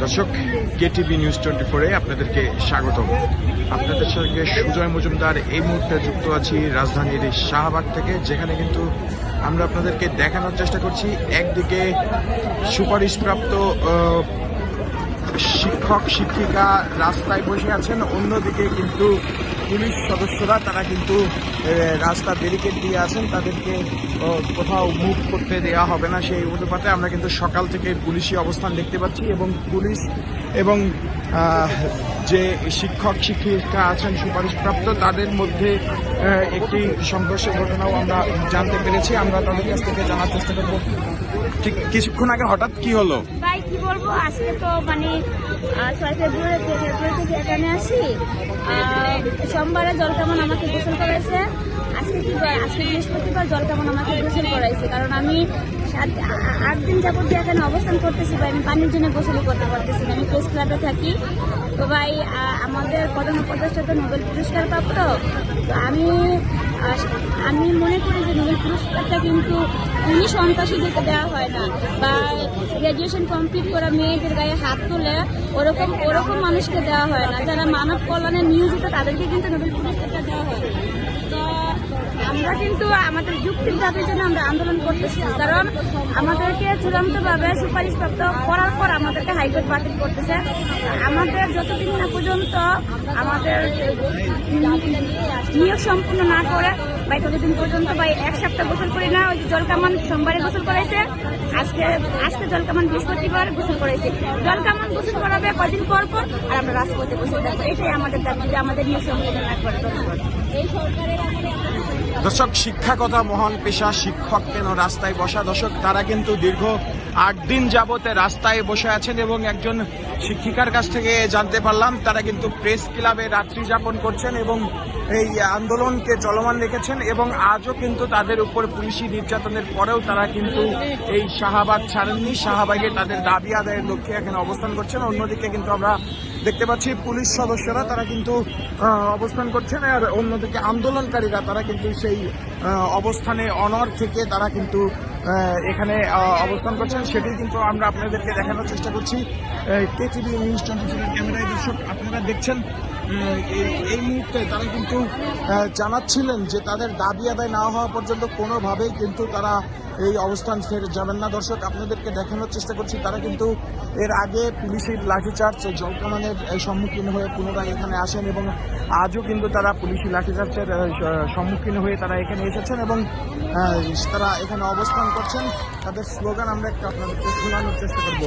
দর্শক, KTV news 24-এ আপনাদেরকে স্বাগতম। আপনাদের সঙ্গে সুজয় মজুমদার এই মুহূর্তে যুক্ত আছি রাজধানীর শাহবাগ থেকে, যেখানে কিন্তু আমরা আপনাদেরকে দেখানোর চেষ্টা করছি একদিকে সুপারিশপ্রাপ্ত শিক্ষক শিক্ষিকা রাস্তায় বসে আছেন, অন্যদিকে কিন্তু পুলিশ সদস্যরা তারা কিন্তু রাস্তা ব্যারিকেড দিয়ে আছেন, তাদেরকে কোথাও মুভ করতে দেওয়া হবে না সেই অনুপাতে আমরা কিন্তু সকাল থেকে পুলিশি অবস্থান দেখতে পাচ্ছি। এবং পুলিশ এবং যে শিক্ষক শিক্ষিকা আছেন সুপারিশপ্রাপ্ত তাদের মধ্যে একটি সংঘর্ষের ঘটনাও আমরা জানতে পেরেছি। আমরা তাদের কাছ থেকে জানার চেষ্টা করবো ঠিক কিছুক্ষণ আগে হঠাৎ কি হলো। ভাই কি বলবো, আজকে তো মানে 6 ফেব্রুয়ারি থেকে এখানে আসি। সোমবারে জলকামান আমাকে গোসল করাইছে। আজকে কি আজকে বৃহস্পতিবার জলকামান আমাকে গোসল করাইছে, কারণ আমি 8 দিন যাবত এখানে অবস্থান করতেছি ভাই। আমি পানির জন্য গোসলই করতে পারতেছি না, আমি প্রেস ক্লাবে থাকি। তো ভাই আমাদের প্রধান উপদেষ্টা তো নোবেল পুরস্কার প্রাপ্ত। তো আমি মনে করি যে নোবেল পুরস্কারটা কিন্তু উনি সন্ত্রাসীদেরকে দেওয়া হয় না, বা গ্র্যাজুয়েশন কমপ্লিট করা মেয়েদের গায়ে হাত তুলে ওরকম মানুষকে দেওয়া হয় না। যারা মানব কল্যাণে নিয়োজিত তাদেরকে কিন্তু নোবেল পুরস্কারটা দেওয়া হয়। তো আমরা কিন্তু আমাদের যুক্তির দাবির জন্য আমরা আন্দোলন করতেছি, কারণ আমাদেরকে চূড়ান্তভাবে সুপারিশপ্রাপ্ত করার পর আমাদেরকে হাইকোর্ট বাতিল করতেছে। আমাদের যতদিন না পর্যন্ত আমাদের নিয়োগ সম্পূর্ণ না করে ভাই ততদিন পর্যন্ত ভাই 1 সপ্তাহ গোসল করি না। ওই যে জলকামান সোমবারে গোসল করাইছে, আজকে জলকামান বৃহস্পতিবার গোসল করাইছে। জলকামান গোসল করাবে কদিন পর পর, আর আমরা রাজপথে গোসল করবো। এটাই আমাদের দাবি, যে আমাদের নিয়োগ সম্পূর্ণ না করে এই সরকারের দর্শক, শিক্ষাকতা মহান পেশা, শিক্ষক কেন রাস্তায় বসা। দর্শক, তারা কিন্তু দীর্ঘ 8 দিন যাবতে রাস্তায় বসে আছেন এবং একজন শিক্ষিকার কাছ থেকে জানতে পারলাম তারা কিন্তু প্রেস ক্লাবে রাত্রি যাপন করছেন এবং এই আন্দোলনকে চলমান রেখেছেন। এবং আজও কিন্তু তাদের উপর পুলিশি নির্যাতনের পরেও তারা কিন্তু এই শাহবাগ ছাড়েননি। শাহবাগে তাদের দাবি আদায়ের লক্ষ্যে এখানে অবস্থান করছেন। অন্যদিকে কিন্তু আমরা দেখতে পাচ্ছি পুলিশ সদস্যরা তারা কিন্তু অবস্থান করছেন, আর অন্যদিকে আন্দোলনকারীরা তারা কিন্তু সেই অবস্থানে অনড় থেকে তারা কিন্তু এখানে অবস্থান করছেন। সেটি কিন্তু আমরা আপনাদেরকে দেখানোর চেষ্টা করছি কেটিভি নিউজ 24-এর ক্যামেরায়। দর্শক, আপনারা দেখছেন এই মুহূর্তে তারা কিন্তু জানাচ্ছিলেন যে তাদের দাবি আদায় না হওয়া পর্যন্ত কোনোভাবেই কিন্তু তারা এই অবস্থান ছেড়ে যাবেন না। দর্শক, আপনাদেরকে দেখানোর চেষ্টা করছি তারা কিন্তু এর আগে পুলিশের লাঠিচার্জ জলকামানের সম্মুখীন হয়ে পুনরায় এখানে আসেন এবং আজও কিন্তু তারা পুলিশি লাঠিচার্জের সম্মুখীন হয়ে তারা এখানে এসেছেন এবং তারা এখানে অবস্থান করছেন। তাদের স্লোগান আমরা একটু আপনাদেরকে শোনানোর চেষ্টা করবো।